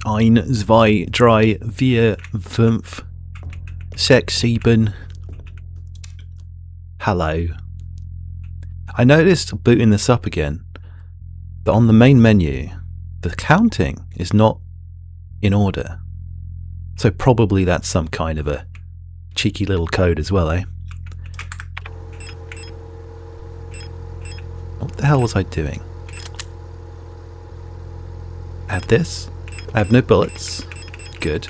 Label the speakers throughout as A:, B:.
A: 1, 2, 3, 4, 5, 6, 7. Hello. I noticed booting this up again that on the main menu, the counting is not in order. So probably that's some kind of a cheeky little code as well, eh? What the hell was I doing? I have this. I have no bullets. Good.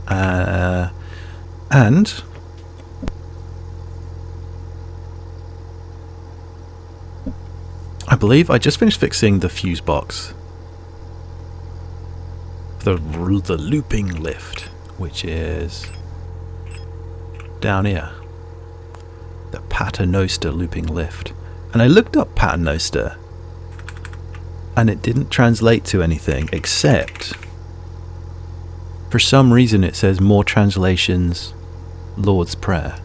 A: And I believe I just finished fixing the fuse box. The looping lift, which is down here. The Paternoster looping lift. And I looked up Paternoster, and it didn't translate to anything except for some reason it says more translations Lord's Prayer.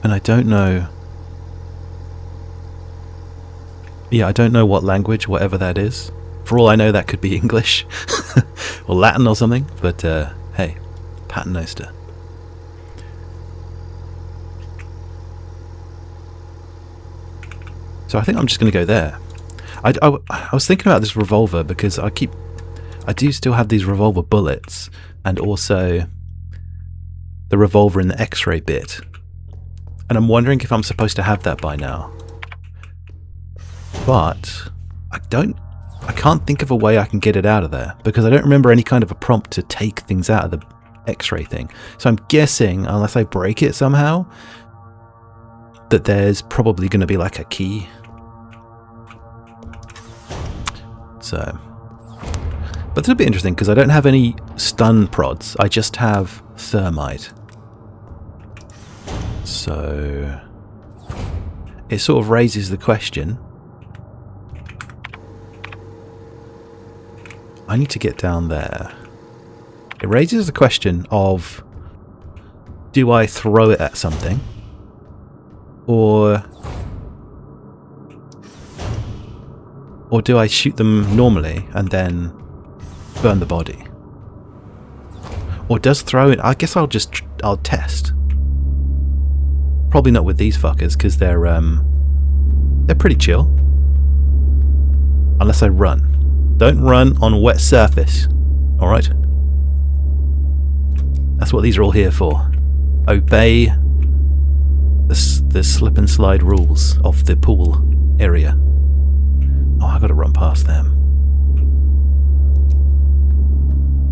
A: And I don't know. Yeah, I don't know what language, whatever that is. For all I know, that could be English or Latin or something. But hey, Paternoster. So I think I'm just going to go there. I was thinking about this revolver because I do still have these revolver bullets and also the revolver in the X-ray bit. And I'm wondering if I'm supposed to have that by now. But I can't think of a way I can get it out of there because I don't remember any kind of a prompt to take things out of the X-ray thing. So I'm guessing, unless I break it somehow, that there's probably going to be like a key. So, but it's a bit interesting because I don't have any stun prods. I just have thermite. So it sort of raises the question. I need to get down there. It raises the question of, do I throw it at something? Or do I shoot them normally and then burn the body? Or does throw it? I guess I'll test. Probably not with these fuckers because they're pretty chill. Unless I run. Don't run on a wet surface. All right. That's what these are all here for. Obey the slip and slide rules of the pool area. Oh, I gotta run past them.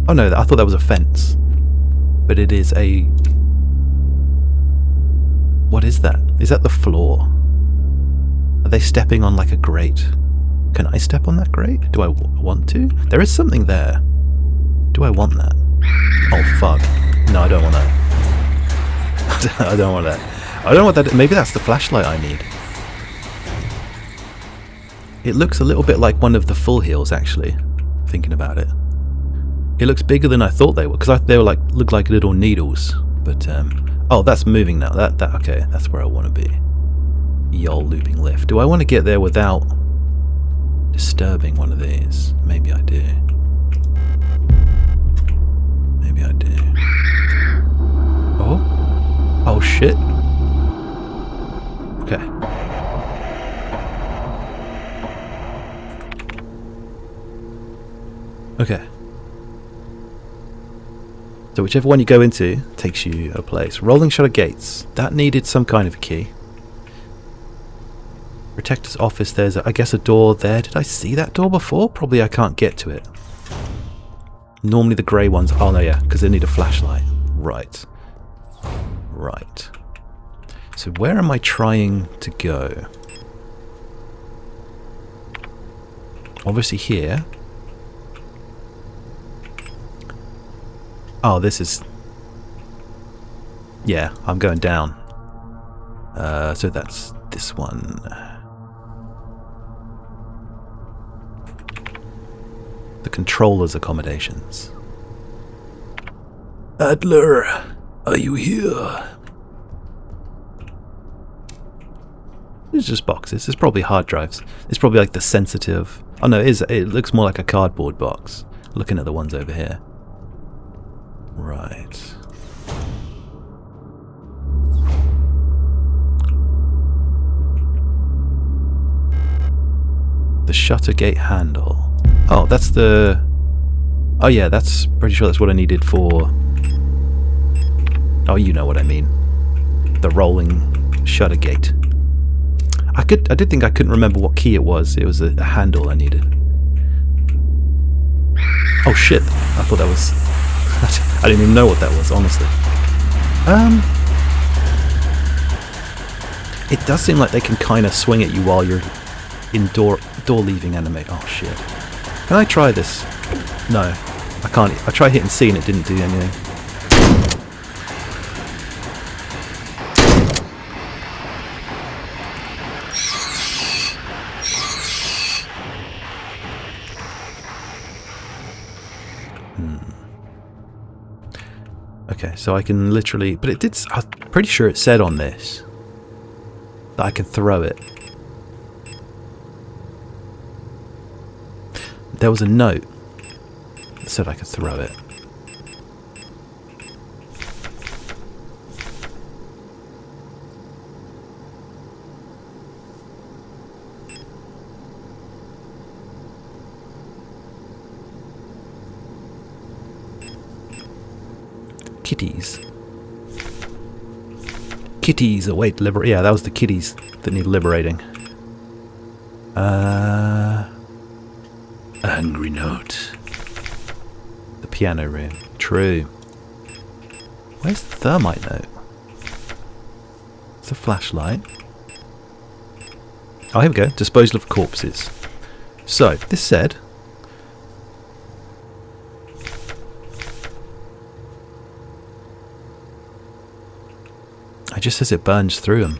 A: Oh no, I thought that was a fence. But it is a... What is that? Is that the floor? Are they stepping on like a grate? Can I step on that grate? Do I want to? There is something there. Do I want that? Oh fuck. No, I don't want that. I don't want that. I don't want that. Maybe that's the flashlight I need. It looks a little bit like one of the full heals, actually. Thinking about it, it looks bigger than I thought they were because they were like look like little needles. But oh, that's moving now. That okay. That's where I want to be. Yol looping lift. Do I want to get there without disturbing one of these? Maybe I do. Maybe I do. Oh. Oh shit. Okay. Okay. So whichever one you go into takes you a place. Rolling shutter gates. That needed some kind of a key. Protector's office. There's, I guess, a door there. Did I see that door before? Probably I can't get to it. Normally the grey ones. Oh no, yeah, because they need a flashlight. Right. Right. So where am I trying to go? Obviously here. Oh, this is... Yeah, I'm going down. So that's this one. The controller's accommodations. Adler, are you here? It's just boxes. It's probably hard drives. It's probably like the sensitive... Oh no, it looks more like a cardboard box. Looking at the ones over here. Right. The shutter gate handle. Oh, that's the... Oh yeah, that's... Pretty sure that's what I needed for... Oh, you know what I mean. The rolling shutter gate. I did think I couldn't remember what key it was. It was a handle I needed. Oh shit! I thought that was... I didn't even know what that was, honestly. It does seem like they can kind of swing at you while you're in door leaving animate. Oh shit! Can I try this? No, I can't. I tried hitting C and it didn't do anything. Okay, so I can literally... But it did... I'm pretty sure it said on this that I can throw it. There was a note that said I could throw it. Kitties. Kitties await yeah, that was the kitties that need liberating. A hungry note. The piano room. True. Where's the thermite note? It's a flashlight. Oh, here we go. Disposal of corpses. So, this said... It just says it burns through them.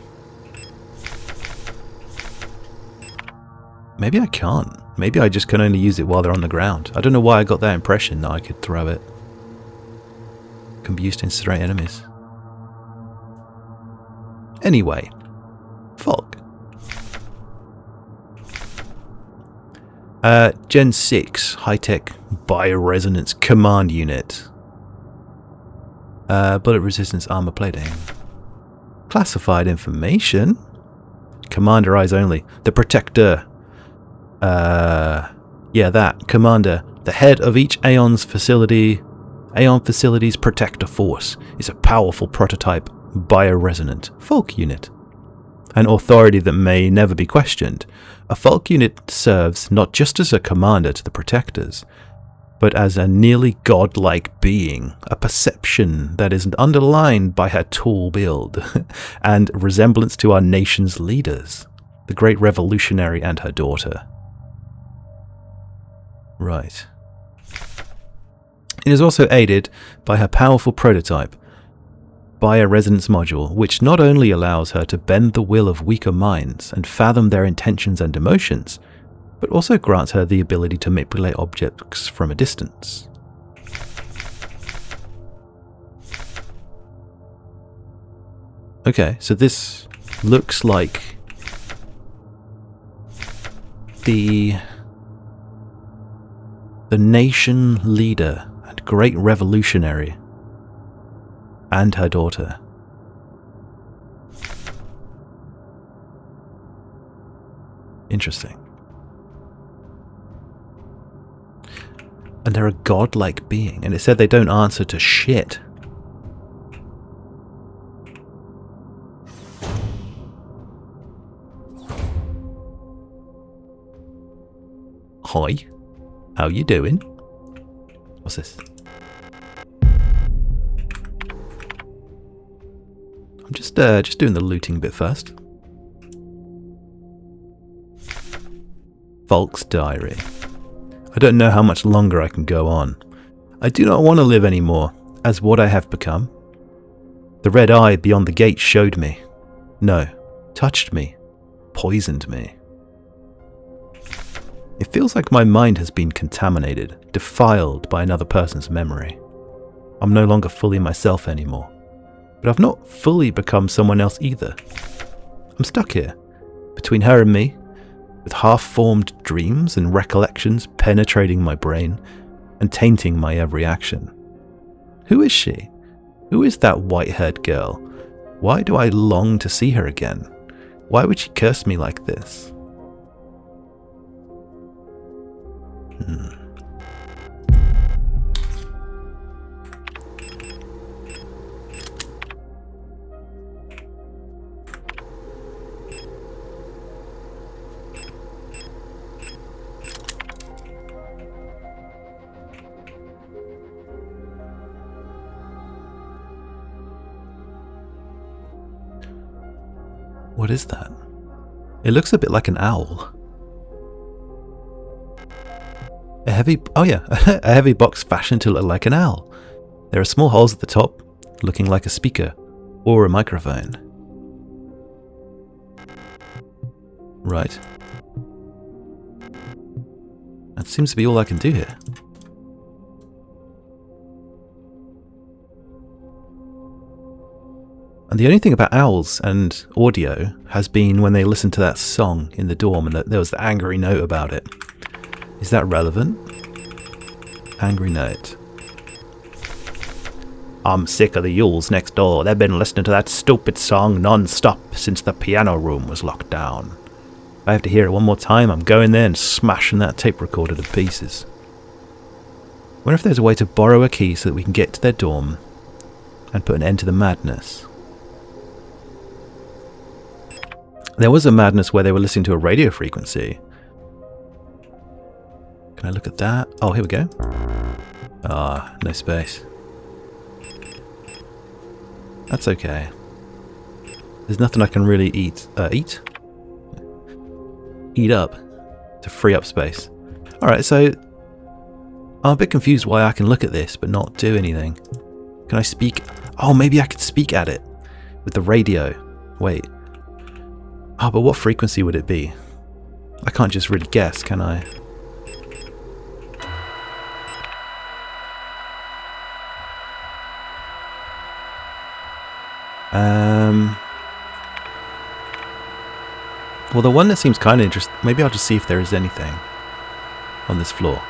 A: Maybe I can't. Maybe I just can only use it while they're on the ground. I don't know why I got that impression that I could throw it. Can be used to incinerate enemies. Anyway. Falke. Gen 6 high-tech bioresonance command unit. Bullet resistance armor plating. Classified information. Commander eyes only. The Protector. Yeah, that. Commander. The head of each Aeon Facility's Protector Force is a powerful prototype bioresonant Falke unit. An authority that may never be questioned. A Falke unit serves not just as a commander to the Protectors, but as a nearly godlike being, a perception that is underlined by her tall build and resemblance to our nation's leaders, the great revolutionary and her daughter. Right. It is also aided by her powerful prototype, bioresonance module, which not only allows her to bend the will of weaker minds and fathom their intentions and emotions, but also grants her the ability to manipulate objects from a distance. Okay, so this looks like the nation leader and great revolutionary and her daughter. Interesting. And they're a godlike being, and it said they don't answer to shit. Hi, how you doing? What's this? I'm just doing the looting bit first. Falke's diary. I don't know how much longer I can go on. I do not want to live anymore, as what I have become. The red eye beyond the gate showed me. No, touched me, poisoned me. It feels like my mind has been contaminated, defiled by another person's memory. I'm no longer fully myself anymore, but I've not fully become someone else either. I'm stuck here, between her and me, with half-formed dreams and recollections penetrating my brain and tainting my every action. Who is she? Who is that white-haired girl? Why do I long to see her again? Why would she curse me like this? What is that? It looks a bit like an owl. A heavy box fashioned to look like an owl. There are small holes at the top, looking like a speaker or a microphone. Right. That seems to be all I can do here. And the only thing about owls and audio has been when they listen to that song in the dorm and there was the angry note about it. Is that relevant? Angry note. I'm sick of the Yules next door. They've been listening to that stupid song non-stop since the piano room was locked down. If I have to hear it one more time, I'm going there and smashing that tape recorder to pieces. Wonder if there's a way to borrow a key so that we can get to their dorm and put an end to the madness. There was a madness where they were listening to a radio frequency. Can I look at that? Oh, here we go. Ah, no space. That's okay. There's nothing I can really eat up to free up space. Alright, so I'm a bit confused why I can look at this but not do anything. Can I speak? Oh, maybe I could speak at it with the radio. Wait. Oh, but what frequency would it be? I can't just really guess, can I? Well, the one that seems kind of interesting, maybe I'll just see if there is anything on this floor.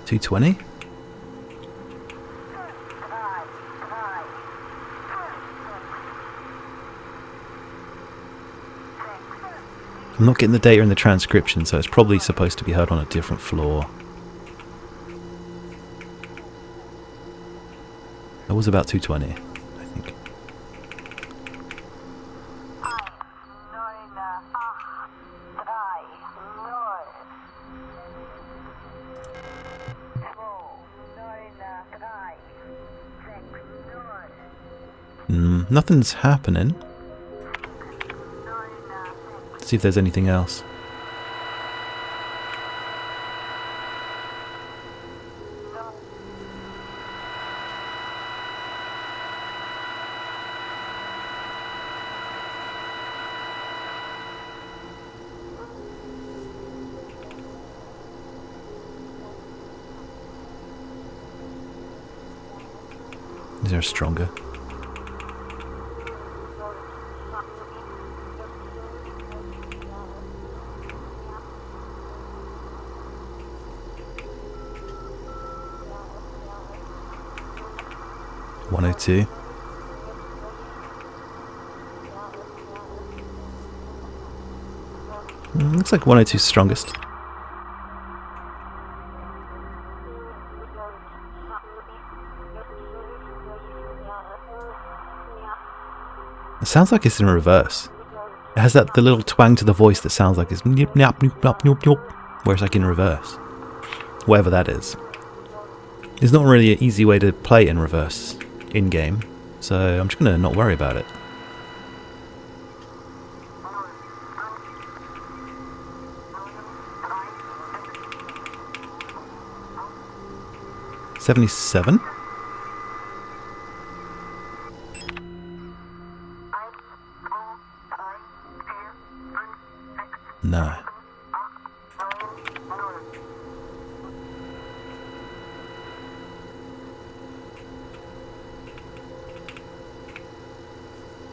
A: $220? I'm not getting the data in the transcription, so it's probably supposed to be heard on a different floor. That was about 220, I think. Nothing's happening. Let's see if there's anything else. Is there stronger? $102. Looks like 102 is strongest. It sounds like it's in reverse. It has the little twang to the voice that sounds like it's nyop nyop nyop nyop nyop nyop, where it's like in reverse. Whatever that is. It's not really an easy way to play in reverse in-game, so I'm just going to not worry about it. $77? No.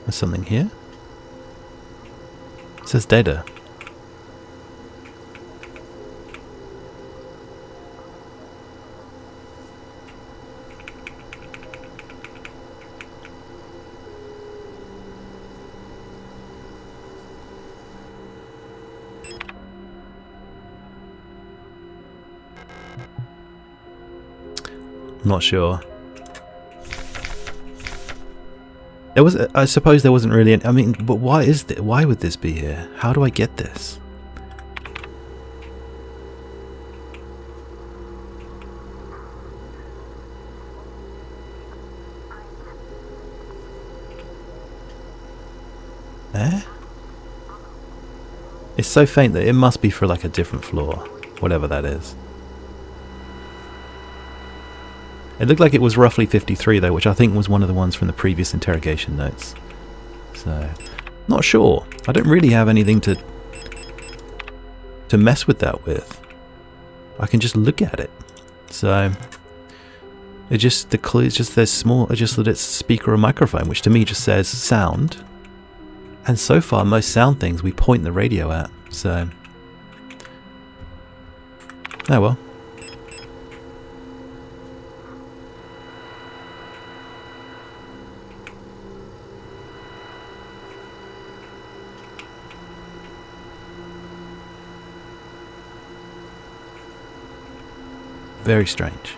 A: There's something here. It says data. Not sure. There was, I suppose, there wasn't really. I mean, but why is this? Why would this be here? How do I get this? Eh? It's so faint that it must be for like a different floor, whatever that is. It looked like it was roughly 53 though, which I think was one of the ones from the previous interrogation notes. So, not sure. I don't really have anything to mess with that with. I can just look at it. So, it just, the clue is just there's small, just that it's speaker or microphone, which to me just says sound. And so far, most sound things we point the radio at. So, oh well. Very strange.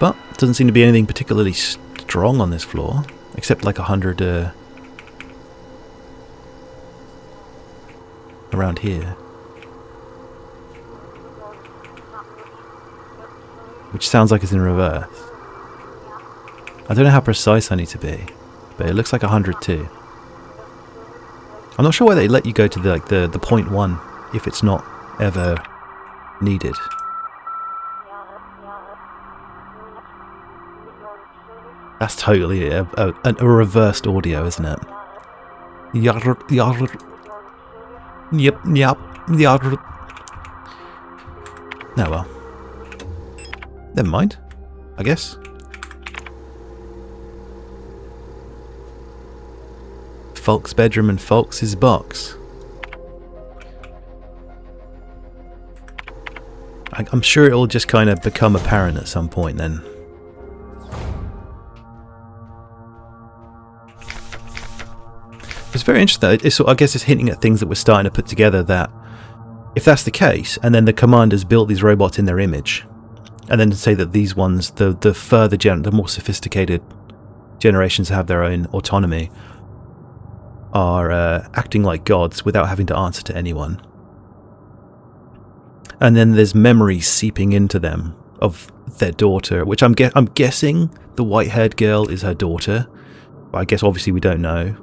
A: But doesn't seem to be anything particularly strong on this floor, except like 100 around here. Which sounds like it's in reverse. I don't know how precise I need to be, but it looks like 100 too. I'm not sure why they let you go to the 0.1 if it's not ever needed. That's totally a reversed audio, isn't it? Yep. Oh well. Never mind, I guess. Falke's bedroom and Falke's box. I'm sure it'll just kind of become apparent at some point then. It's very interesting. I guess it's hinting at things that we're starting to put together, that if that's the case, and then the commanders built these robots in their image, and then to say that these ones, the more sophisticated generations have their own autonomy, are acting like gods without having to answer to anyone. And then there's memories seeping into them of their daughter, which I'm guessing the white-haired girl is her daughter, but I guess obviously we don't know.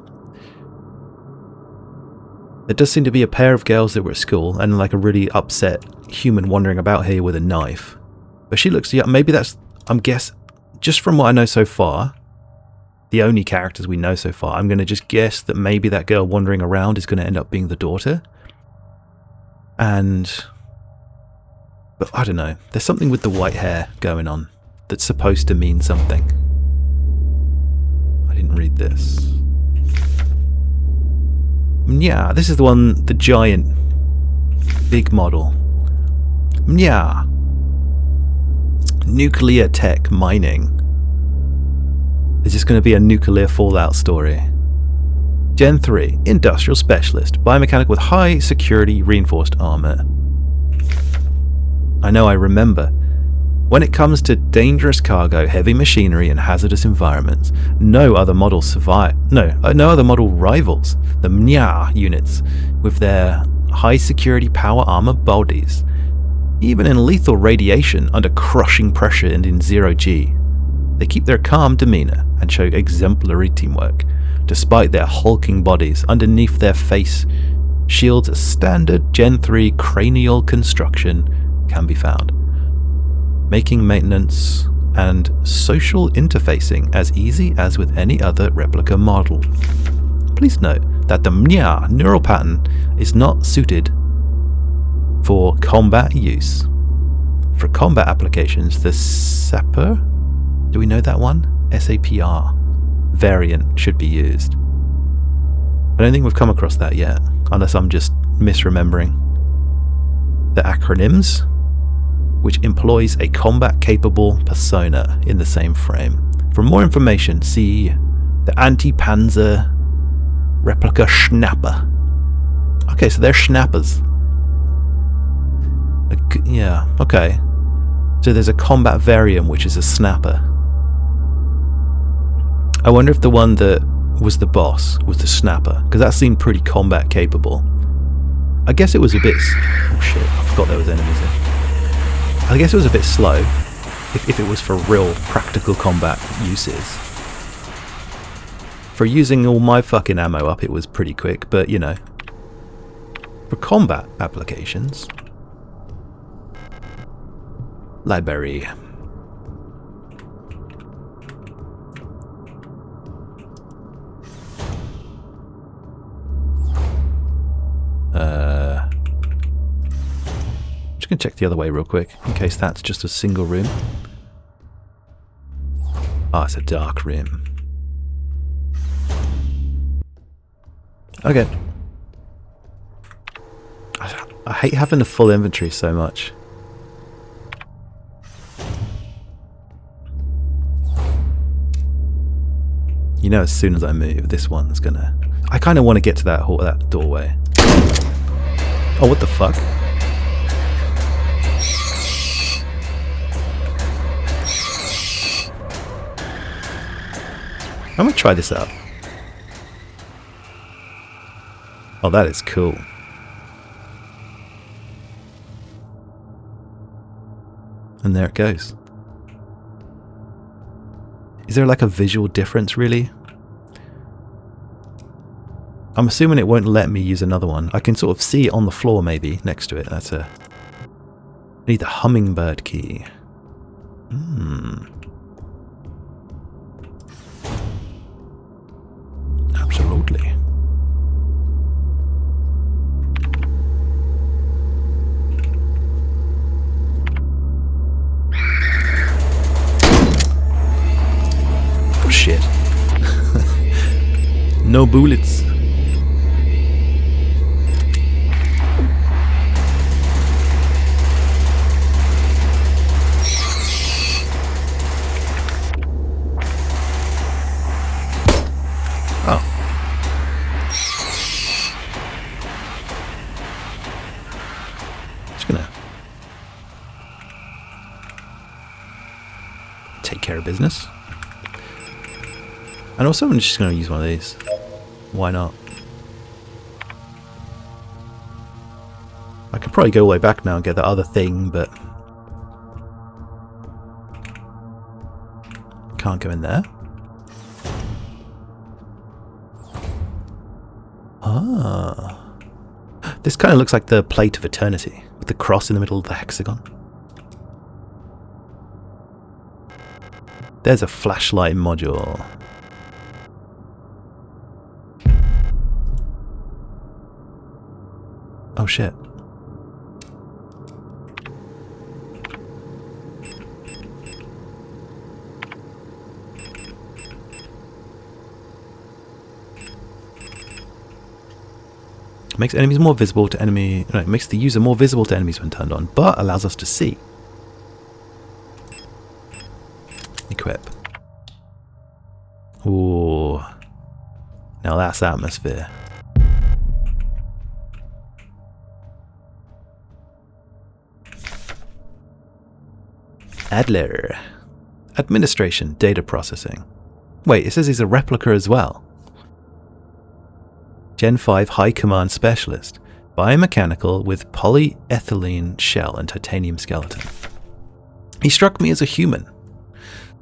A: There does seem to be a pair of girls that were at school, and like a really upset human wandering about here with a knife. But she looks, yeah, maybe that's, just from what I know so far, the only characters we know so far, I'm going to just guess that maybe that girl wandering around is going to end up being the daughter. But I don't know, there's something with the white hair going on that's supposed to mean something. I didn't read this. Yeah, this is the one, the giant, big model. Yeah. Nuclear tech mining. Is this going to be a nuclear fallout story? Gen 3, industrial specialist, biomechanic with high security reinforced armor. I remember. When it comes to dangerous cargo, heavy machinery and hazardous environments, no other model rivals the Mnya units with their high security power armor bodies. Even in lethal radiation under crushing pressure and in zero G, they keep their calm demeanor and show exemplary teamwork. Despite their hulking bodies, underneath their face shields, a standard Gen 3 cranial construction can be found, making maintenance and social interfacing as easy as with any other replica model. Please note, that the Mnya neural pattern is not suited for combat use. For combat applications, the SAPR, do we know that one? SAPR variant should be used. I don't think we've come across that yet, unless I'm just misremembering. The acronyms, which employs a combat-capable persona in the same frame. For more information, see the Anti-Panzer Replica Schnapper. Okay, so they're schnappers. Yeah, okay. So there's a combat variant, which is a snapper. I wonder if the one that was the boss was the snapper, because that seemed pretty combat capable. I guess it was a bit... Oh shit, I forgot there was enemies there. I guess it was a bit slow, if it was for real practical combat uses. For using all my fucking ammo up, it was pretty quick, but you know. For combat applications... Library. Just gonna check the other way real quick, in case that's just a single room. Oh, it's a dark room. Okay. I hate having a full inventory so much. You know, as soon as I move, this one's gonna... I kind of want to get to that doorway. Oh, what the fuck? I'm gonna try this out. Oh, that is cool. And there it goes. Is there like a visual difference, really? I'm assuming it won't let me use another one. I can sort of see it on the floor, maybe, next to it. That's a... I need the hummingbird key. Absolutely. Oh, shit. No bullets. Take care of business. And also I'm just going to use one of these. Why not? I could probably go all the way back now and get the other thing, but can't go in there. Ah. This kind of looks like the plate of eternity with the cross in the middle of the hexagon. There's a flashlight module. Oh shit. Makes enemies more visible to enemy. No, it makes the user more visible to enemies when turned on, but allows us to see. Equip. Ooh. Now that's atmosphere. Adler. Administration, data processing. Wait, it says he's a replica as well. Gen 5 High Command Specialist. Biomechanical with polyethylene shell and titanium skeleton. He struck me as a human.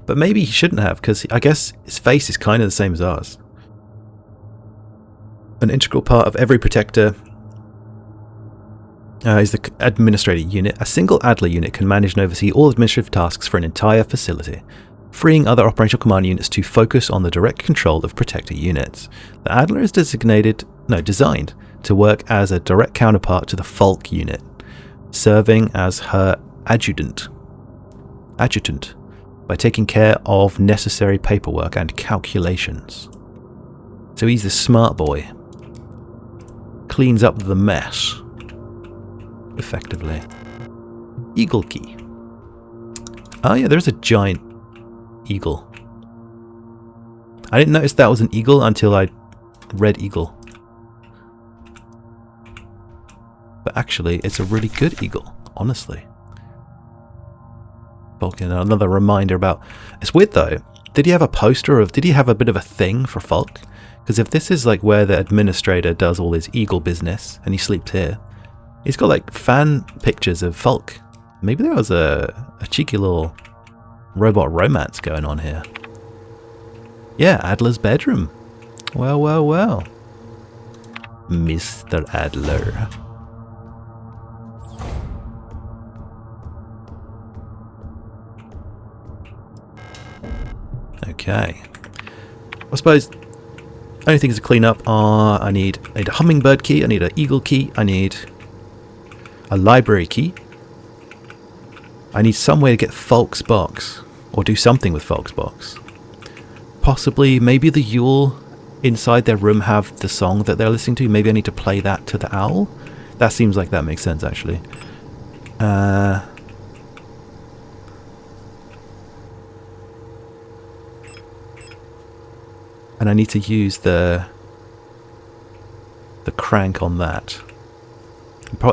A: But maybe he shouldn't have, because I guess his face is kind of the same as ours. An integral part of every protector is the administrator unit. A single Adler unit can manage and oversee all administrative tasks for an entire facility, freeing other operational command units to focus on the direct control of protector units. The Adler is designated designed to work as a direct counterpart to the Falke unit, serving as her adjutant by taking care of necessary paperwork and calculations. So he's the smart boy. Cleans up the mess, effectively. Eagle key. Oh yeah, there's a giant eagle. I didn't notice that was an eagle until I read eagle. But actually, it's a really good eagle, honestly. Falke, another reminder about... It's weird though. Did he have a poster of... Did he have a bit of a thing for Falke? Because if this is like where the administrator does all his eagle business and he sleeps here, he's got like fan pictures of Falke. Maybe there was a cheeky little robot romance going on here. Yeah, Adler's bedroom. Well, well, well. Mr. Adler. Okay. I suppose only things to clean up are I need a hummingbird key, I need an eagle key, I need a library key. I need some way to get Falke's box, or do something with Falke's box. Possibly, maybe the Yule inside their room have the song that they're listening to. Maybe I need to play that to the owl. That seems like that makes sense, actually. And I need to use the crank on that.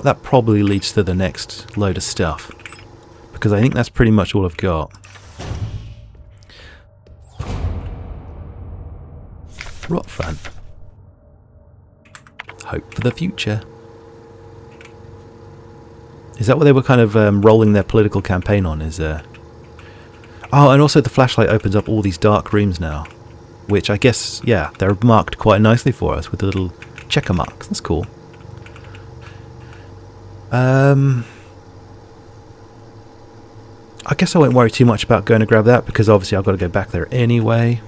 A: That probably leads to the next load of stuff, because I think that's pretty much all I've got. Rot fan. Hope for the future. Is that what they were kind of rolling their political campaign on? Oh, and also the flashlight opens up all these dark rooms now, which I guess, yeah, they're marked quite nicely for us with the little checker marks. That's cool. I guess I won't worry too much about going to grab that, because obviously I've got to go back there anyway.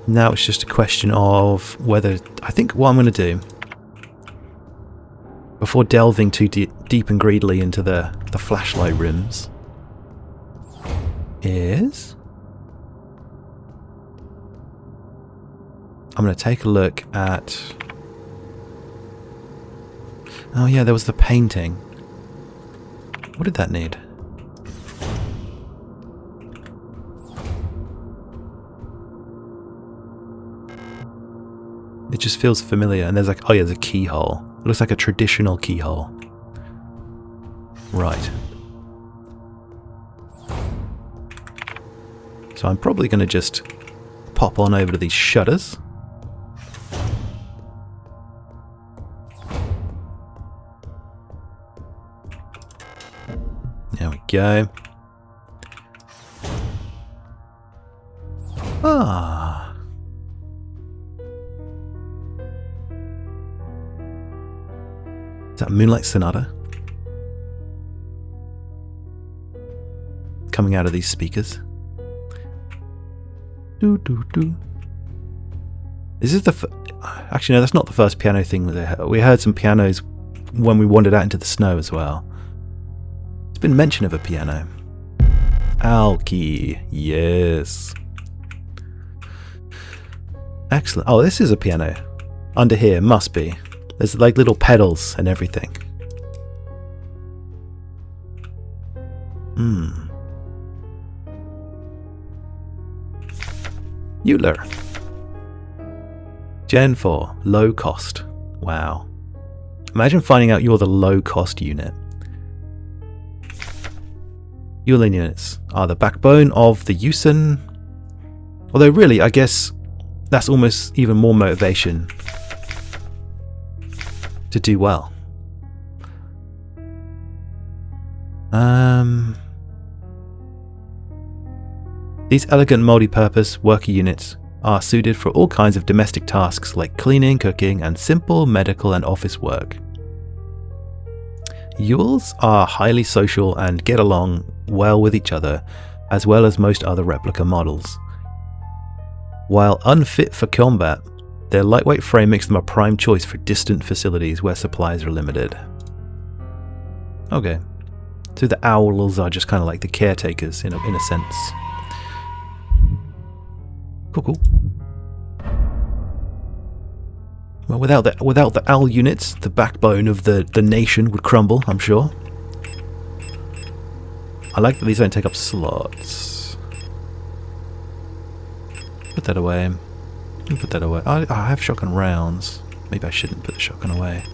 A: Now it's just a question of whether... I think what I'm going to do, before delving too deep and greedily into the flashlight rooms, is... I'm going to take a look at... Oh yeah, there was the painting. What did that need? It just feels familiar, and there's like, oh yeah, there's a keyhole. It looks like a traditional keyhole. Right. So I'm probably going to just pop on over to these shutters. There we go. Ah. Is that Moonlight Sonata? Coming out of these speakers. Do do do. This is the actually no, that's not the first piano thing that they heard. We heard some pianos when we wandered out into the snow as well. There's been mention of a piano. Falke, yes. Excellent. Oh, this is a piano. Under here, must be. There's like little pedals and everything. Euler. Gen 4, low cost. Wow. Imagine finding out you're the low cost unit. Euler units are the backbone of the USEN. Although really, I guess that's almost even more motivation to do well. These elegant multi-purpose worker units are suited for all kinds of domestic tasks like cleaning, cooking, and simple medical and office work. Yules are highly social and get along well with each other, as well as most other replica models. While unfit for combat, Their lightweight frame makes them a prime choice for distant facilities where supplies are limited. Okay. So the owls are just kind of like the caretakers in a sense. Cool. Well, without the owl units, the backbone of the nation would crumble, I'm sure. I like that these don't take up slots. Put that away. Put that away. I have shotgun rounds. Maybe I shouldn't put the shotgun away.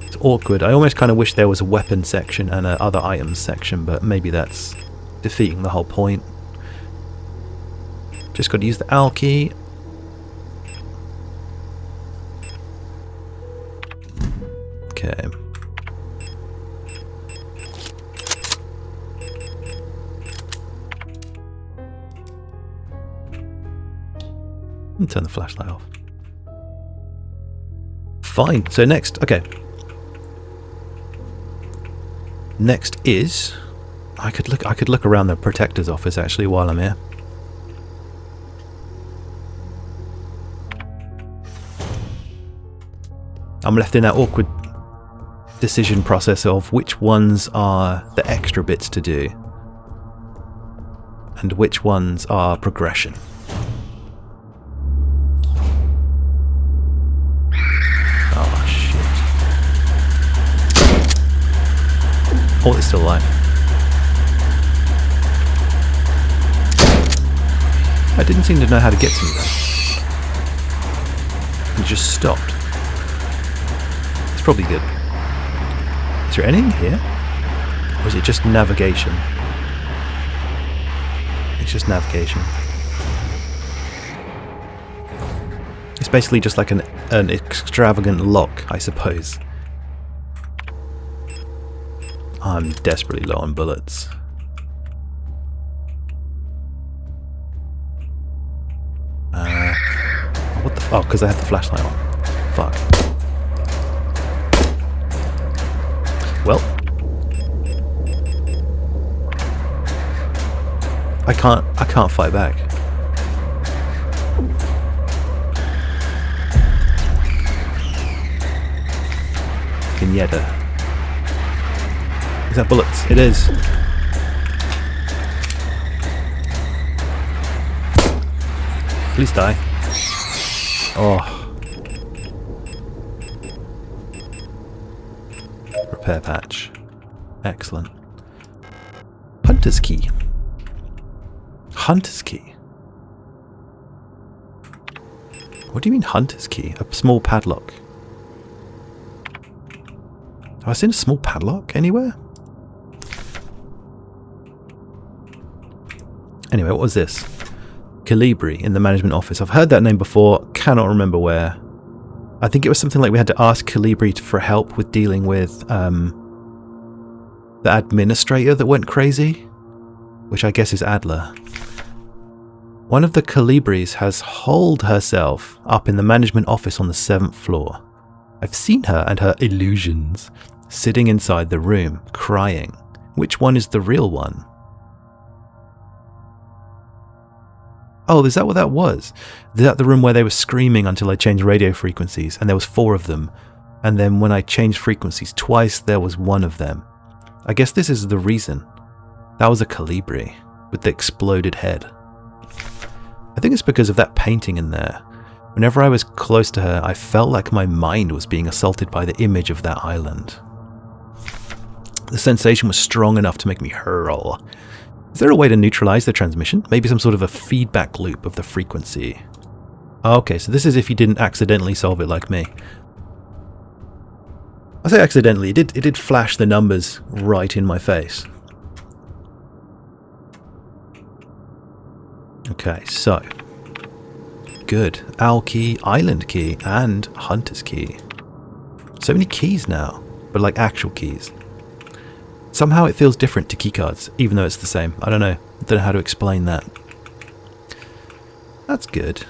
A: It's awkward. I almost kind of wish there was a weapon section and a other items section, but maybe that's defeating the whole point. Just got to use the owl key. Okay. And turn the flashlight off. Fine. So next, okay. Next is I could look around the protector's office actually while I'm here. I'm left in that awkward decision process of which ones are the extra bits to do and which ones are progression. Oh shit. Oh, it's still alive. I didn't seem to know how to get to them. It just stopped. It's probably good. Is there anything here? Or is it just navigation? It's just navigation. It's basically just like an extravagant lock, I suppose. I'm desperately low on bullets. What the fuck? Oh, because I have the flashlight on. Fuck. Well, I can't fight back. Vignetta. Is that bullets? It is. Please die. Oh. Repair patch. Excellent. Hunter's key. Hunter's key? What do you mean hunter's key? A small padlock. Have I seen a small padlock anywhere? Anyway, what was this? Calibri in the management office. I've heard that name before, cannot remember where. I think it was something like we had to ask Calibri for help with dealing with the administrator that went crazy, which I guess is Adler. One of the Calibris has holed herself up in the management office on the 7th floor. I've seen her and her illusions sitting inside the room, crying. Which one is the real one? Oh, is that what that was? Is that the room where they were screaming until I changed radio frequencies, and there was 4 of them, and then when I changed frequencies twice, there was 1 of them. I guess this is the reason. That was a Calibri with the exploded head. I think it's because of that painting in there. Whenever I was close to her, I felt like my mind was being assaulted by the image of that island. The sensation was strong enough to make me hurl. Is there a way to neutralize the transmission? Maybe some sort of a feedback loop of the frequency. Okay, so this is if you didn't accidentally solve it like me. I say accidentally, it did flash the numbers right in my face. Okay, so good. Owl key, island key, and hunter's key. So many keys now, but like actual keys. Somehow it feels different to keycards, even though it's the same. I don't know. I don't know how to explain that. That's good.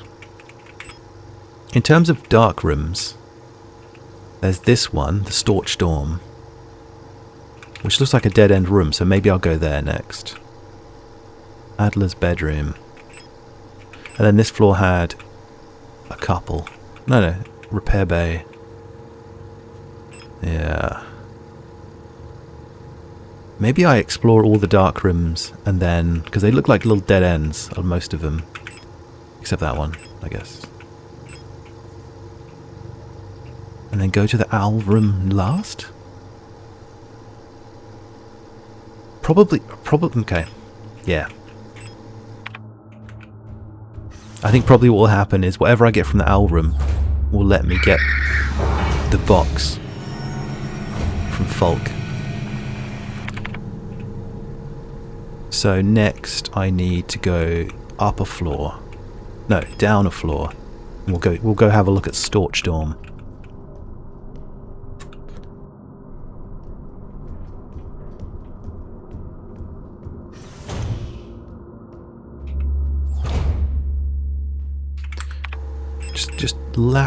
A: In terms of dark rooms, there's this one, the Storch Dorm, which looks like a dead-end room, so maybe I'll go there next. Adler's bedroom. And then this floor had a couple. No, repair bay. Yeah. Maybe I explore all the dark rooms and then, because they look like little dead ends on most of them, except that one, I guess. And then go to the owl room last? Probably, okay. Yeah. I think probably what will happen is whatever I get from the owl room will let me get the box from Falke. So next I need to go up a floor. No, down a floor. We'll go have a look at Storch Dorm.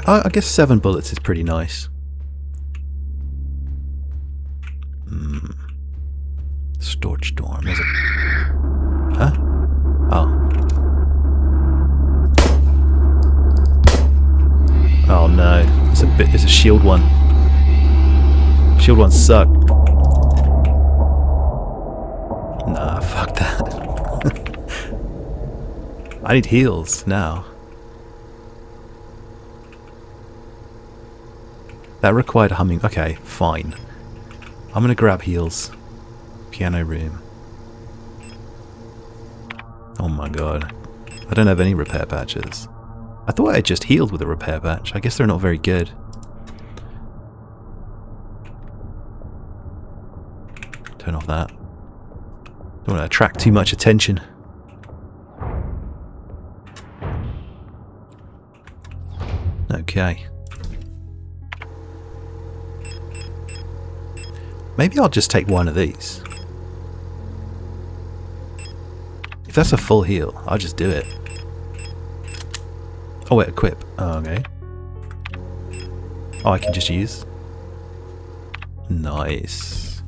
A: I guess 7 bullets is pretty nice. Storch Dorm. There's a... Huh? Oh. Oh no. It's a shield one. Shield ones suck. Nah, fuck that. I need heals now. That required humming. Okay, fine. I'm gonna grab heals. Piano room. Oh my god. I don't have any repair patches. I thought I just healed with a repair patch. I guess they're not very good. Turn off that. Don't want to attract too much attention. Okay. Maybe I'll just take one of these. If that's a full heal, I'll just do it. Oh wait, equip. Oh, okay. Oh, I can just use. Nice.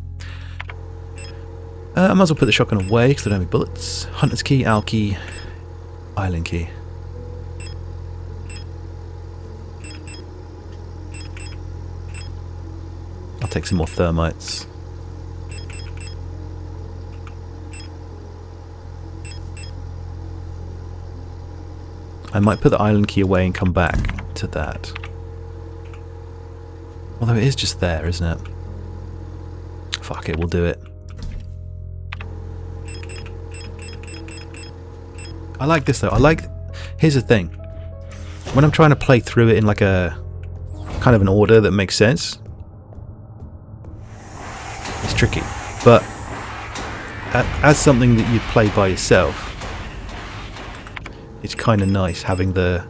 A: I might as well put the shotgun away because I don't have any bullets. Hunter's key, owl key, island key. I'll take some more thermites. I might put the island key away and come back to that. Although it is just there, isn't it? Fuck it, we'll do it. I like this though. Here's the thing. When I'm trying to play through it in like a kind of an order that makes sense, it's tricky. But as something that you play by yourself, it's kind of nice having the...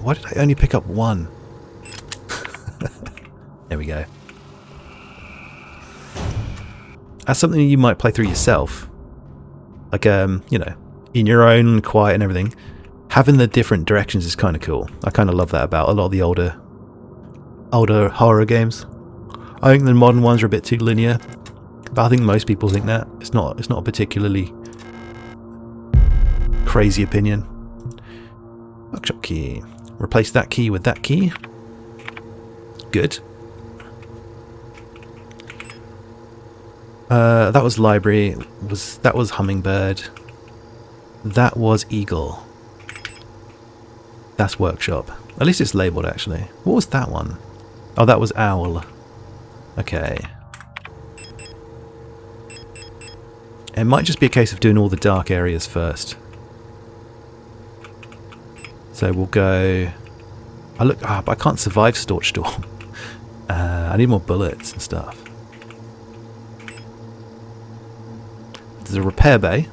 A: Why did I only pick up one? There we go. As something you might play through yourself, like you know, in your own quiet and everything, having the different directions is kind of cool. I kind of love that about a lot of the older horror games. I think the modern ones are a bit too linear, but I think most people think that. It's not a particularly crazy opinion. Workshop key. Replace that key with that key. Good. That was library. That was hummingbird. That was eagle. That's workshop. At least it's labelled actually. What was that one? Oh, that was owl. Okay. It might just be a case of doing all the dark areas first. So we'll go... but I can't survive Storch Dorm. I need more bullets and stuff. There's a repair bay.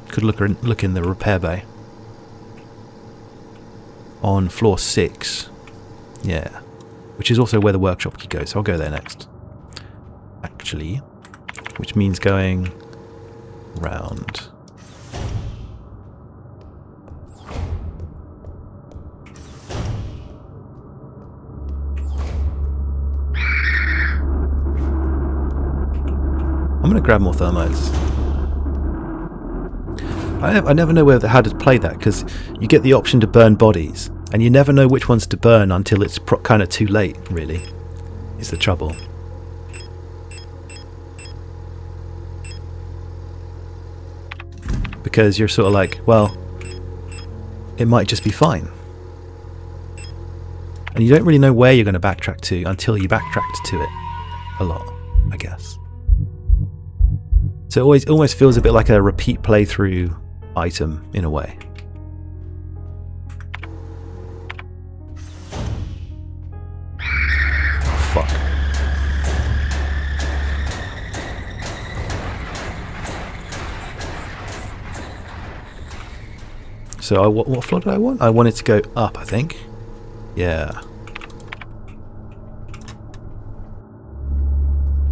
A: Could look in the repair bay. On floor 6. Yeah. Which is also where the workshop key goes, so I'll go there next. Actually. Which means going round. I'm going to grab more thermites. I never know how to play that, because you get the option to burn bodies, and you never know which ones to burn until it's kind of too late, really, is the trouble. Because you're sort of like, well, it might just be fine. And you don't really know where you're going to backtrack to until you backtracked to it a lot, I guess. So it almost feels a bit like a repeat playthrough item in a way. Fuck. So what floor did I want? I wanted to go up, I think. Yeah.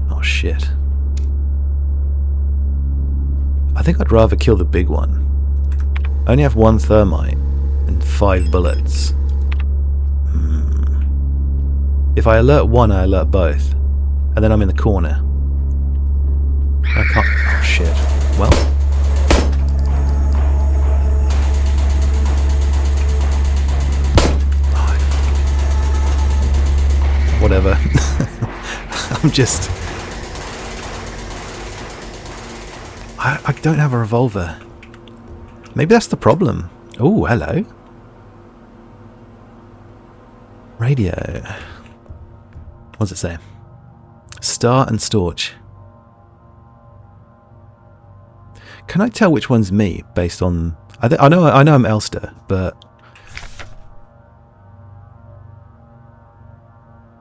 A: Oh shit. I think I'd rather kill the big one. I only have 1 thermite and 5 bullets. If I alert one, I alert both. And then I'm in the corner. I can't... Oh shit. Well... Whatever. I'm just... I don't have a revolver. Maybe that's the problem. Oh, hello. Radio. What's it say? Star and Storch. Can I tell which one's me based on... I know I'm Elster, but...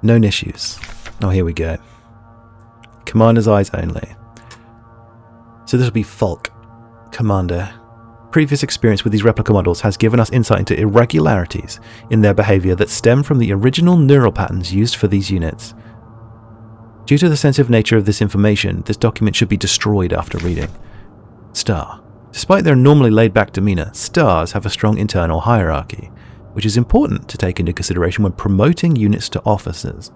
A: Known issues. Oh, here we go. Commander's eyes only. So this will be Falke, Commander. Previous experience with these replica models has given us insight into irregularities in their behavior that stem from the original neural patterns used for these units. Due to the sensitive nature of this information, this document should be destroyed after reading. Star. Despite their normally laid-back demeanor, stars have a strong internal hierarchy, which is important to take into consideration when promoting units to officers.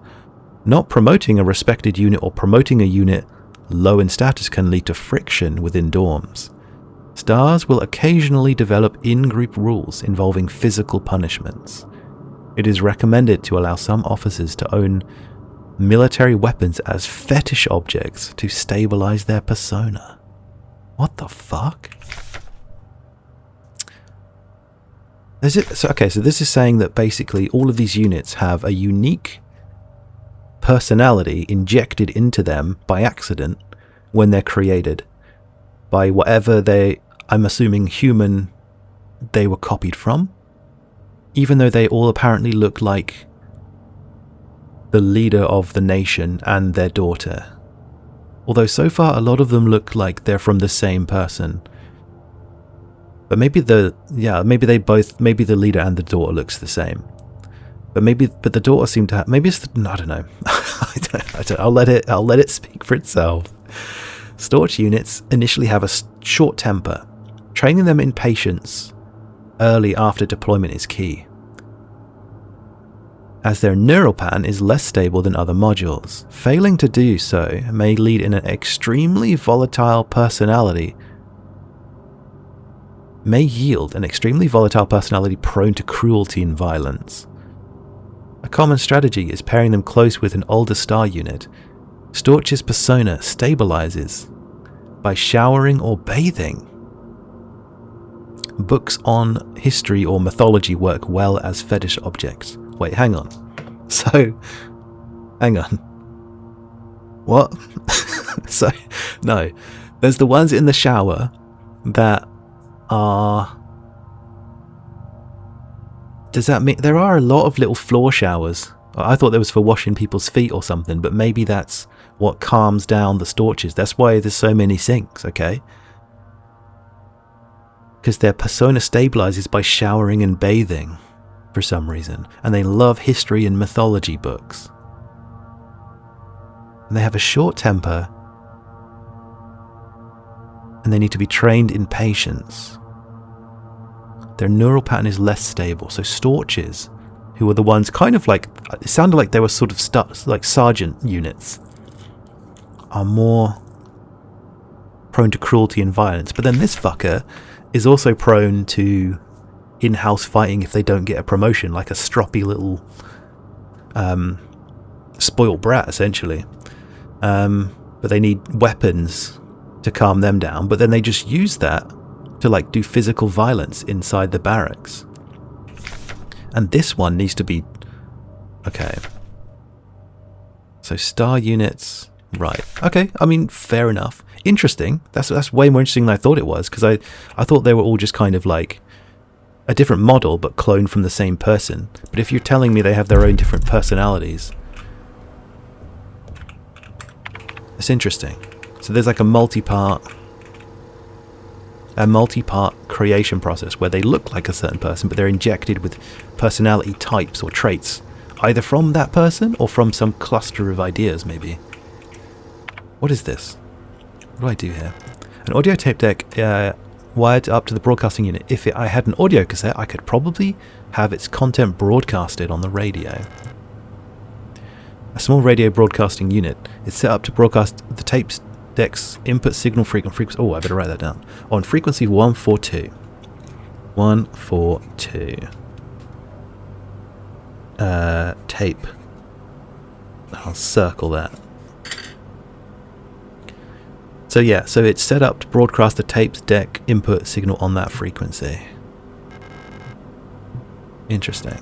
A: Not promoting a respected unit or promoting a unit low in status can lead to friction within dorms. Stars will occasionally develop in-group rules involving physical punishments. It is recommended to allow some officers to own military weapons as fetish objects to stabilize their persona. What the fuck? So this is saying that basically all of these units have a unique personality injected into them by accident when they're created by whatever I'm assuming human they were copied from, even though they all apparently look like the leader of the nation and their daughter. Although so far a lot of them look like they're from the same person. But maybe the leader and the daughter looks the same. But the daughter seemed to have, maybe it's I don't know. I don't. I'll let it speak for itself. Storch units initially have a short temper. Training them in patience early after deployment is key, as their neural pattern is less stable than other modules. Failing to do so may lead in an extremely volatile personality prone to cruelty and violence. A common strategy is pairing them close with an older star unit. Storch's persona stabilizes by showering or bathing. Books on history or mythology work well as fetish objects. Wait, hang on. Hang on. What? No. There's the ones in the shower that are... Does that mean... There are a lot of little floor showers. I thought there was for washing people's feet or something, but maybe that's what calms down the Storches. That's why there's so many sinks, okay? Because their persona stabilizes by showering and bathing for some reason, and they love history and mythology books. And they have a short temper, and they need to be trained in patience. Their neural pattern is less stable, so Storches, who were the ones kind of like, it sounded like they were sort of like sergeant units, are more prone to cruelty and violence. But then this fucker is also prone to in-house fighting if they don't get a promotion, like a stroppy little spoiled brat, essentially. But they need weapons to calm them down, but then they just use that to like do physical violence inside the barracks. And this one needs to be... Okay. So star units... Right. Okay, I mean, fair enough. Interesting. That's way more interesting than I thought it was, because I thought they were all just kind of like a different model, but cloned from the same person. But if you're telling me they have their own different personalities... It's interesting. So there's like a multi-part creation process where they look like a certain person, but they're injected with personality types or traits, either from that person or from some cluster of ideas, maybe. What is this? What do I do here? An audio tape deck wired up to the broadcasting unit. If I had an audio cassette, I could probably have its content broadcasted on the radio. A small radio broadcasting unit is set up to broadcast the tape deck's input signal frequency. Oh, I better write that down. On frequency 142. 142. Tape. I'll circle that. So yeah, so it's set up to broadcast the tape's deck input signal on that frequency. Interesting.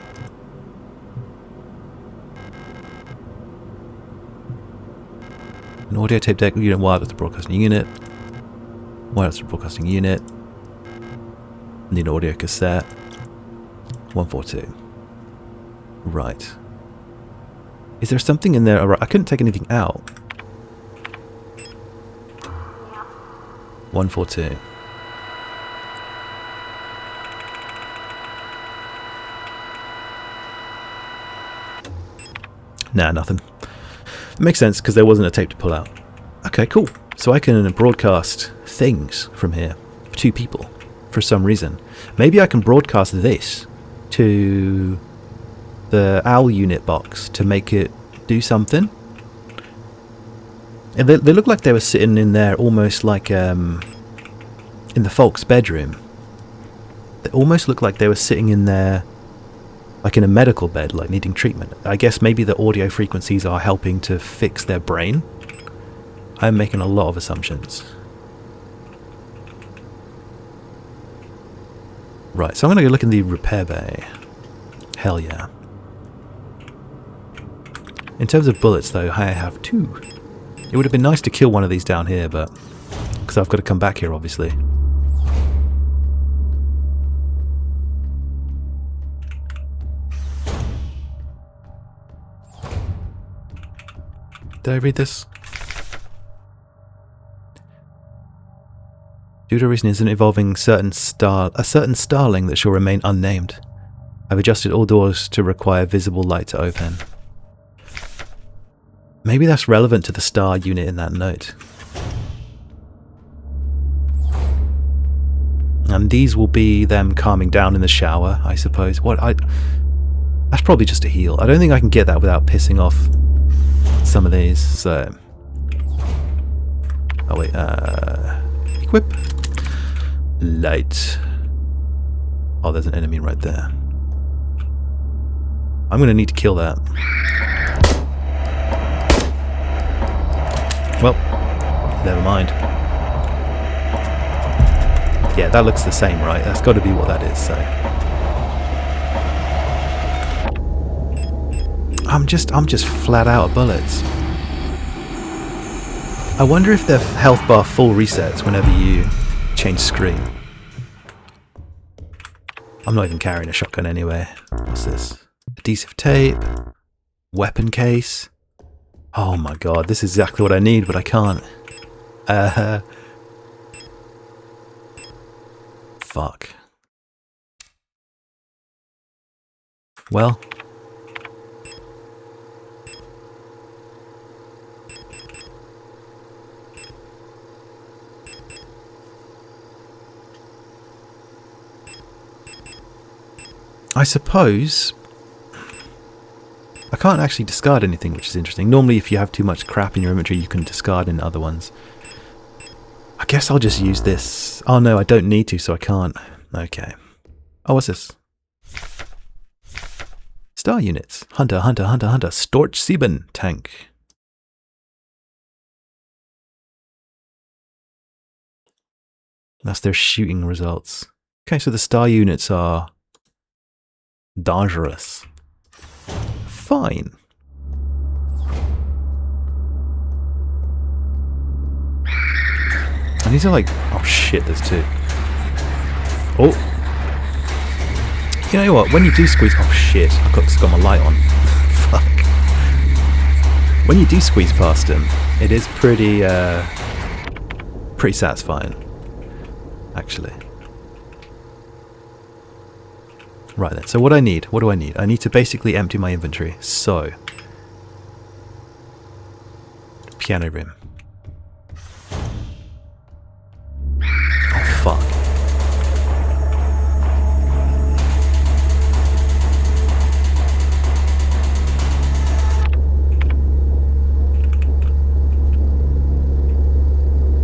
A: An audio tape deck unit wired with the broadcasting unit. Wired with the broadcasting unit. Need an audio cassette. 142. Right. Is there something in there? I couldn't take anything out. 142. Nah, nothing. It makes sense because there wasn't a tape to pull out. Okay, cool. So I can broadcast things from here to people for some reason. Maybe I can broadcast this to the OWL unit box to make it do something. And they look like they were sitting in there almost like in the Falke's bedroom. They almost look like they were sitting in there like in a medical bed, like needing treatment. I guess maybe the audio frequencies are helping to fix their brain. I'm making a lot of assumptions. Right, so I'm going to go look in the repair bay. Hell yeah. In terms of bullets though, I have 2. It would have been nice to kill one of these down here, but... because I've got to come back here, obviously. Did I read this? Due to a recent incident involving a certain starling that shall remain unnamed, I've adjusted all doors to require visible light to open. Maybe that's relevant to the star unit in that note. And these will be them calming down in the shower, I suppose. That's probably just a heal. I don't think I can get that without pissing off some of these, so... Oh wait, equip. Light. Oh, there's an enemy right there. I'm gonna need to kill that. Well, never mind. Yeah, that looks the same, right? That's got to be what that is, so... I'm just flat out of bullets. I wonder if their health bar full resets whenever you change screen. I'm not even carrying a shotgun anyway. What's this? Adhesive tape. Weapon case. Oh my god, this is exactly what I need, but I can't. Fuck. Well. I suppose I can't actually discard anything, which is interesting. Normally if you have too much crap in your inventory you can discard in other ones. I guess I'll just use this. Oh no, I don't need to, so I can't. Okay. Oh, what's this? Star units. Hunter, hunter, hunter, hunter. Storch Sieben tank. That's their shooting results. Okay, so the star units are dangerous. Fine. And these are like, oh shit, there's two. Oh. You know what, when you do squeeze, oh shit, I've got my light on. Fuck. When you do squeeze past him, it is pretty satisfying, actually. Right then, so what do I need? I need to basically empty my inventory. So, piano room. Oh fuck.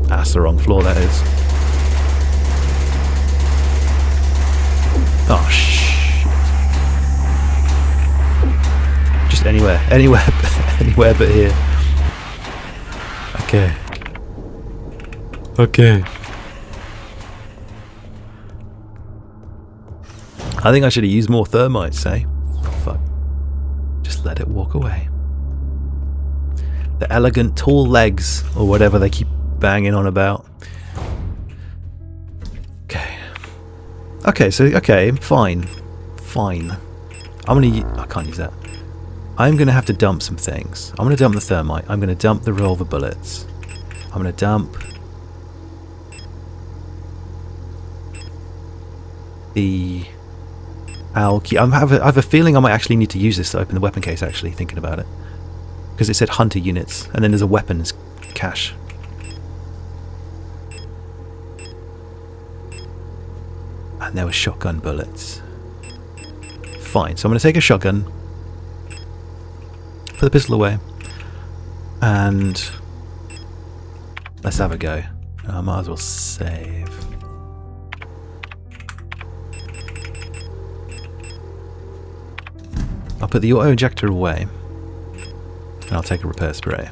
A: That's the wrong floor, that is. Oh shit. Just anywhere but here. Okay. Okay. I think I should have used more thermites, eh? Oh, fuck. Just let it walk away. The elegant tall legs, or whatever they keep banging on about. Okay. Okay, so, okay, fine. Fine. I can't use that. I'm gonna have to dump some things. I'm gonna dump the thermite. I'm gonna dump the revolver bullets. I'm gonna dump the owl key. I have a feeling I might actually need to use this to open the weapon case, actually, thinking about it. Because it said hunter units, and then there's a weapons cache. And there were shotgun bullets. Fine, so I'm going to take a shotgun, put the pistol away, and let's have a go. I might as well save. I'll put the auto injector away, and I'll take a repair spray.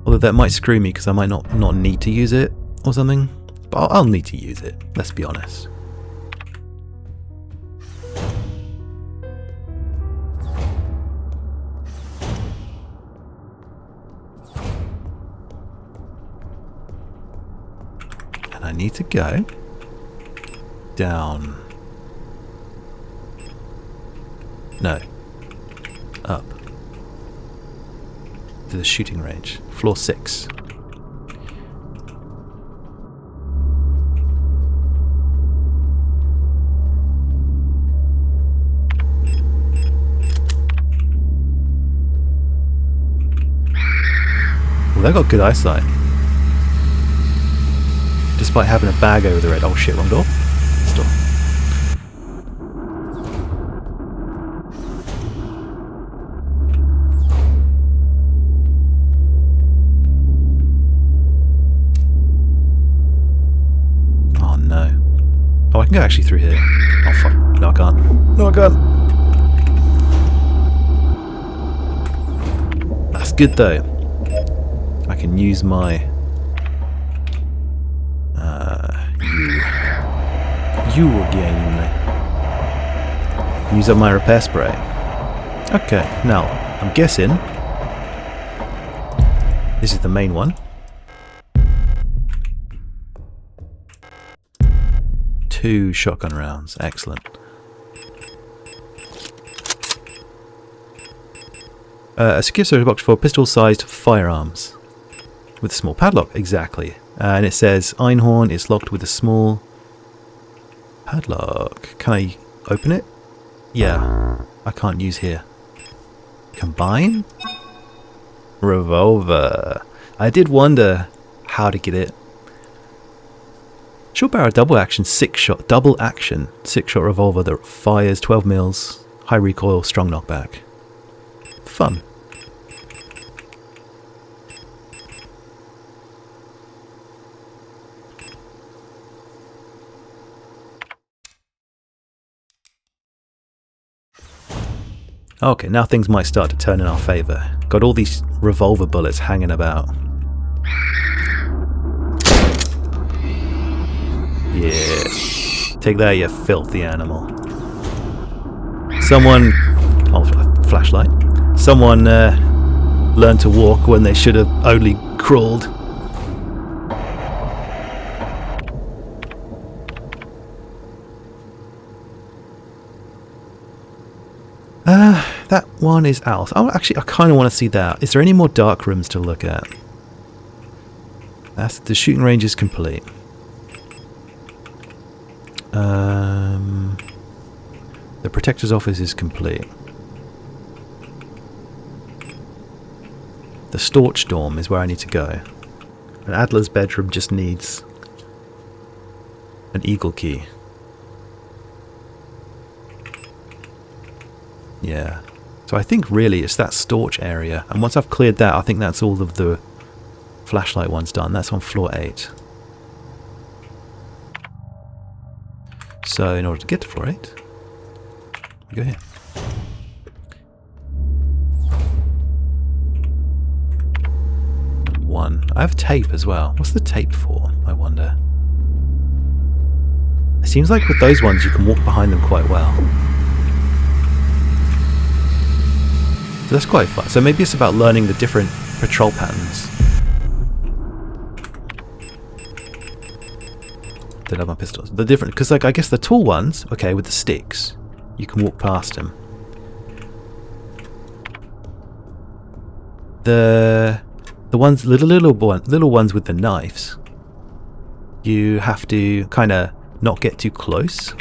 A: Although that might screw me because I might not need to use it or something. But I'll need to use it, let's be honest. And I need to go down. No. Up. To the shooting range. Floor 6. Well, they've got good eyesight. Despite having a bag over the red. Oh shit, wrong door. Stop. Oh, I can go actually through here. Oh fuck. No, I can't. No, I can't. That's good though. I can use my... You again. Use up my repair spray. Okay, now, I'm guessing... This is the main one. 2 shotgun rounds. Excellent. A secure storage box for pistol-sized firearms. With a small padlock. Exactly. And it says Einhorn is locked with a small padlock. Can I open it? Yeah. I can't use here. Combine? Revolver. I did wonder how to get it. Short barrel double action 6-shot double action 6-shot revolver that fires 12 mils, high recoil, strong knockback. Fun. Okay, now things might start to turn in our favour. Got all these revolver bullets hanging about. Yeah. Take that, you filthy animal. Someone... Oh, flashlight. Someone learned to walk when they should have only crawled. That one is out. Oh, actually, I kind of want to see that. Is there any more dark rooms to look at? The shooting range is complete. The Protector's office is complete. The Storch dorm is where I need to go. And Adler's bedroom just needs an eagle key. Yeah. So I think really it's that Storch area. And once I've cleared that, I think that's all of the flashlight ones done. That's on floor 8. So in order to get to floor 8, we go here. One. I have tape as well. What's the tape for, I wonder? It seems like with those ones you can walk behind them quite well. So that's quite fun. So maybe it's about learning the different patrol patterns. Don't have my pistols. The different, because like I guess the tall ones, okay, with the sticks, you can walk past them. The ones, little ones with the knives, you have to kind of not get too close.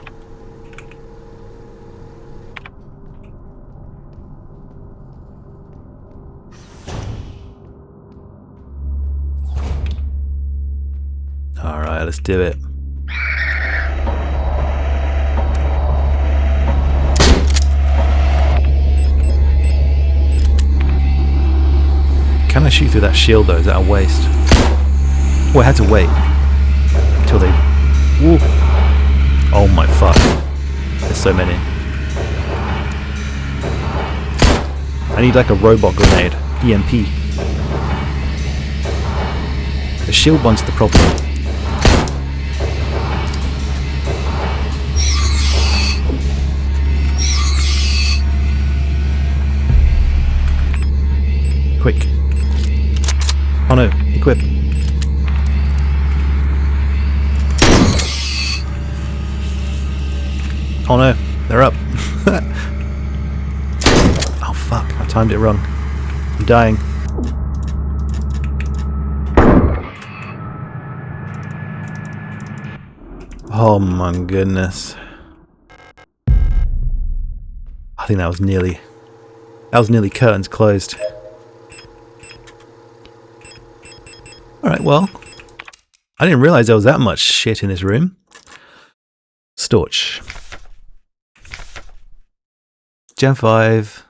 A: Alright, let's do it. Can I shoot through that shield though? Is that a waste? Oh, I had to wait until they... Woo. Oh my fuck. There's so many. I need like a robot grenade. EMP. The shield one's the problem. Quick. Oh no, equip. Oh no, they're up. Oh fuck, I timed it wrong. I'm dying. Oh my goodness. I think that was nearly curtains closed. Alright, well, I didn't realise there was that much shit in this room. Storch. Gen 5.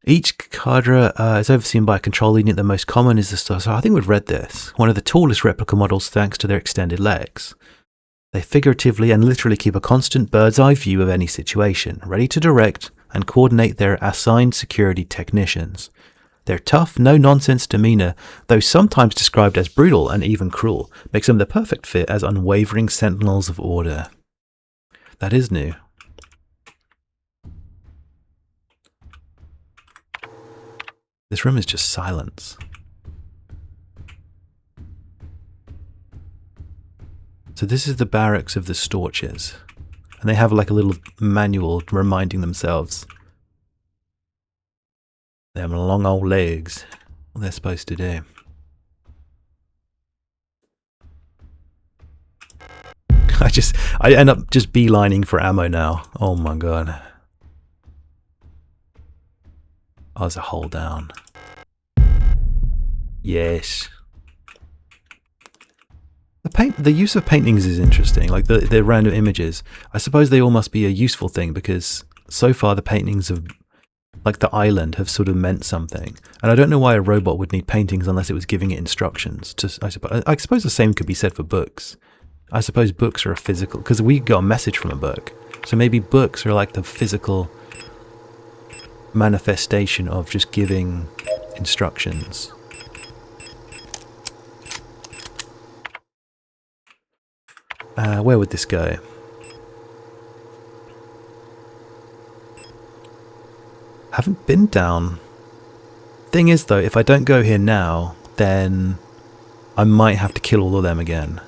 A: Each cadre is overseen by a control unit. The most common is the Storch. So I think we've read this. One of the tallest replica models thanks to their extended legs. They figuratively and literally keep a constant bird's eye view of any situation, ready to direct and coordinate their assigned security technicians. Their tough, no-nonsense demeanour, though sometimes described as brutal and even cruel, makes them the perfect fit as unwavering sentinels of order. That is new. This room is just silence. So this is the barracks of the Storches. And they have like a little manual reminding themselves. Them long old legs. What they're supposed to do. I end up just beelining for ammo now. Oh my god. Oh, there's a hole down. Yes. The use of paintings is interesting, like the random images. I suppose they all must be a useful thing because so far the paintings of like the island have sort of meant something. And I don't know why a robot would need paintings unless it was giving it instructions. I suppose the same could be said for books. I suppose books are a physical, because we got a message from a book. So maybe books are like the physical manifestation of just giving instructions. Where would this go? Haven't been down. Thing is though, if I don't go here now, then I might have to kill all of them again.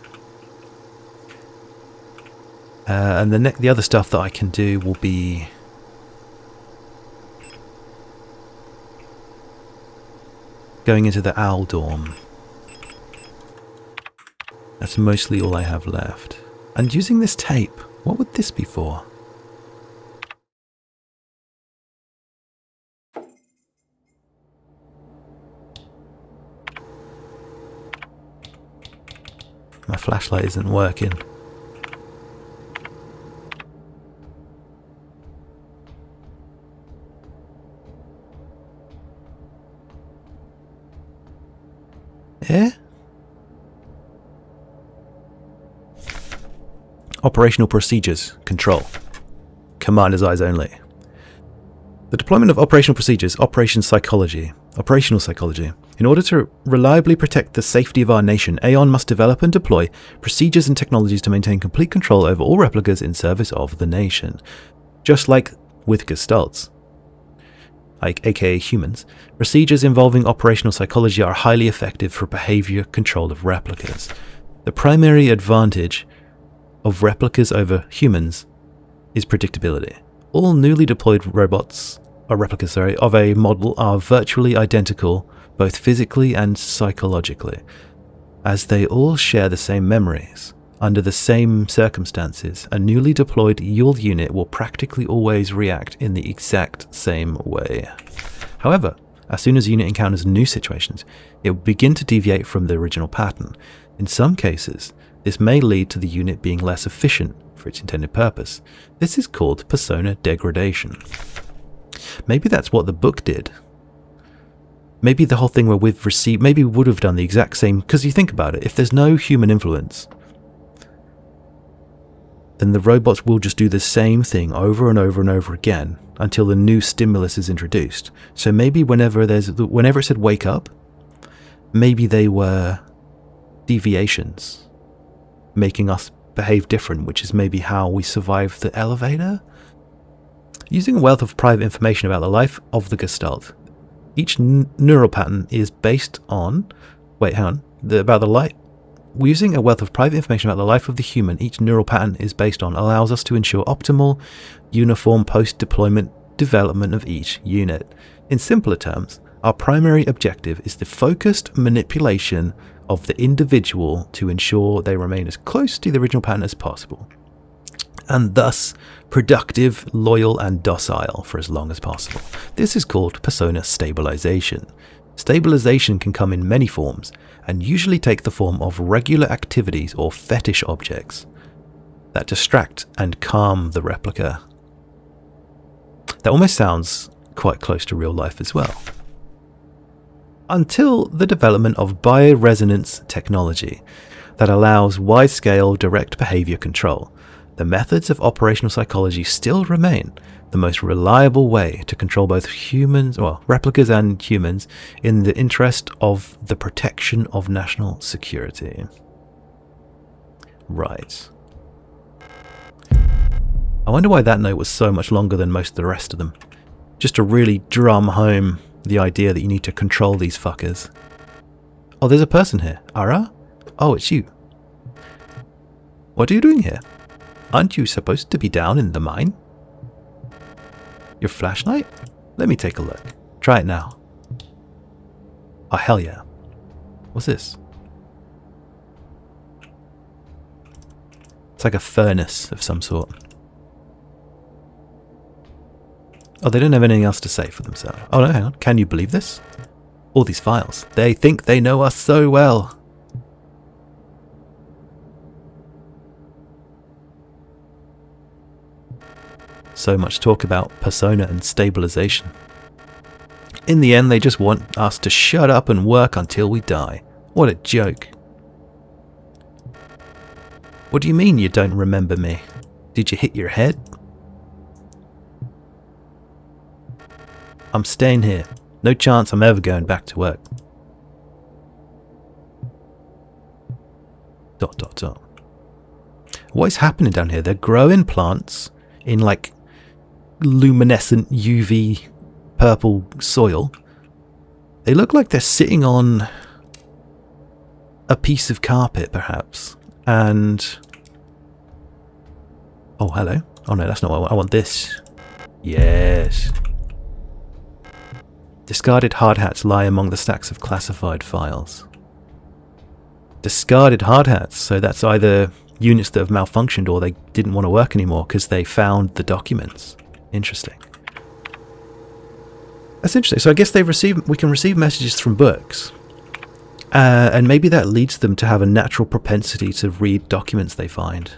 A: And the other stuff that I can do will be going into the owl dorm. That's mostly all I have left. And using this tape, what would this be for? My flashlight isn't working. Yeah? Operational procedures. Control. Commander's eyes only. The deployment of operational procedures, operational psychology. In order to reliably protect the safety of our nation, Aeon must develop and deploy procedures and technologies to maintain complete control over all replicas in service of the nation. Just like with Gestalts, aka humans, procedures involving operational psychology are highly effective for behavior control of replicas. The primary advantage of replicas over humans is predictability. All newly deployed replicas of a model are virtually identical, both physically and psychologically, as they all share the same memories. Under the same circumstances, a newly deployed Yule unit will practically always react in the exact same way. However, as soon as a unit encounters new situations, it will begin to deviate from the original pattern. In some cases, this may lead to the unit being less efficient for its intended purpose. This is called persona degradation. Maybe that's what the book did. Maybe the whole thing where we've received, maybe we would have done the exact same, because you think about it, if there's no human influence, then the robots will just do the same thing over and over and over again until the new stimulus is introduced. So maybe whenever it said wake up, maybe they were deviations making us behave different, which is maybe how we survive the elevator. Using a wealth of private information about the life of the Gestalt, each neural pattern is based on using a wealth of private information about the life of the human each neural pattern is based on allows us to ensure optimal, uniform post-deployment development of each unit. In simpler terms, our primary objective is the focused manipulation of the individual to ensure they remain as close to the original pattern as possible, and thus productive, loyal, and docile for as long as possible. This is called persona stabilization. Stabilization can come in many forms, and usually take the form of regular activities or fetish objects that distract and calm the replica. That almost sounds quite close to real life as well. Until the development of bioresonance technology that allows wide-scale direct behavior control, the methods of operational psychology still remain the most reliable way to control both replicas and humans in the interest of the protection of national security. Right. I wonder why that note was so much longer than most of the rest of them. Just to really drum home the idea that you need to control these fuckers. Oh, there's a person here. Ara? Oh, it's you. What are you doing here? Aren't you supposed to be down in the mine? Your flashlight? Let me take a look. Try it now. Oh, hell yeah. What's this? It's like a furnace of some sort. Oh, they don't have anything else to say for themselves. Oh no, hang on. Can you believe this? All these files. They think they know us so well. So much talk about persona and stabilization. In the end, they just want us to shut up and work until we die. What a joke. What do you mean you don't remember me? Did you hit your head? I'm staying here. No chance I'm ever going back to work. ... What is happening down here? They're growing plants in like luminescent UV purple soil. They look like they're sitting on a piece of carpet, perhaps. And... oh, hello. Oh no, that's not what I want. I want this. Yes. Discarded hard hats lie among the stacks of classified files. Discarded hard hats. So that's either units that have malfunctioned or they didn't want to work anymore because they found the documents. Interesting. That's interesting. So I guess we can receive messages from books. And maybe that leads them to have a natural propensity to read documents they find.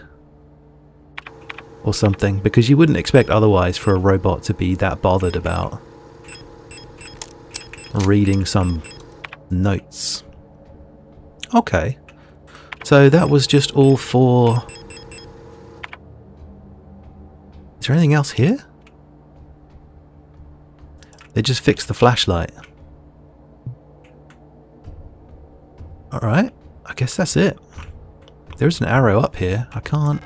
A: Or something. Because you wouldn't expect otherwise for a robot to be that bothered about reading some notes. Okay. So that was just all for... Is there anything else here? They just fixed the flashlight. Alright, I guess that's it. There's an arrow up here. I can't...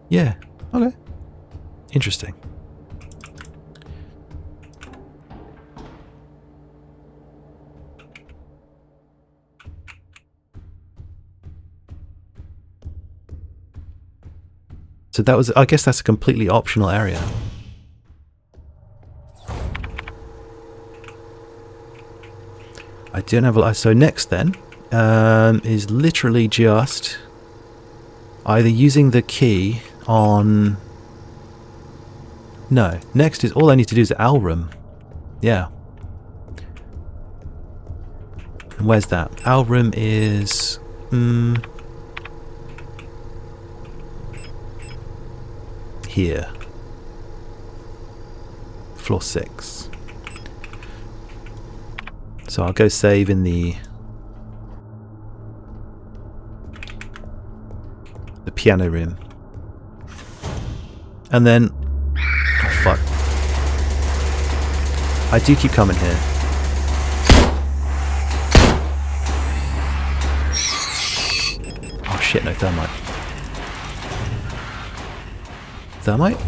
A: Yeah, okay. Interesting. So that was... I guess that's a completely optional area. I don't have a... So next then is literally just either using the key on... No, next is all I need to do is owl room. Yeah. And where's that? Owl room is... here. Floor 6. So I'll go save in the piano room. And then... oh, fuck. I do keep coming here. Oh shit, no thermite. Thermite?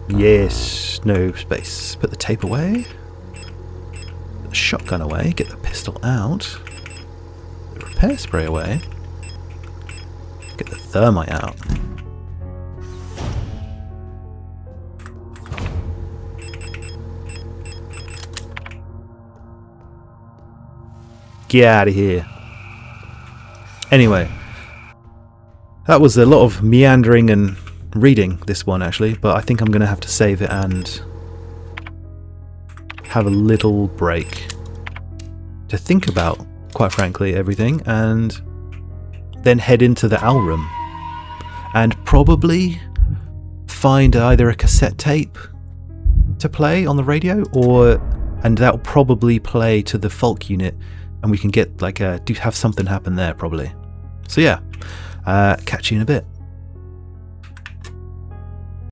A: Yes, no space. Put the tape away. Put the shotgun away. Get the pistol out. The repair spray away. Get the thermite out. Get out of here. Anyway. That was a lot of meandering and reading, this one actually, but I think I'm going to have to save it and have a little break to think about, quite frankly, everything, and then head into the owl room and probably find either a cassette tape to play on the radio, and that'll probably play to the Falke unit, and we can get like have something happen there probably. So yeah. Catch you in a bit.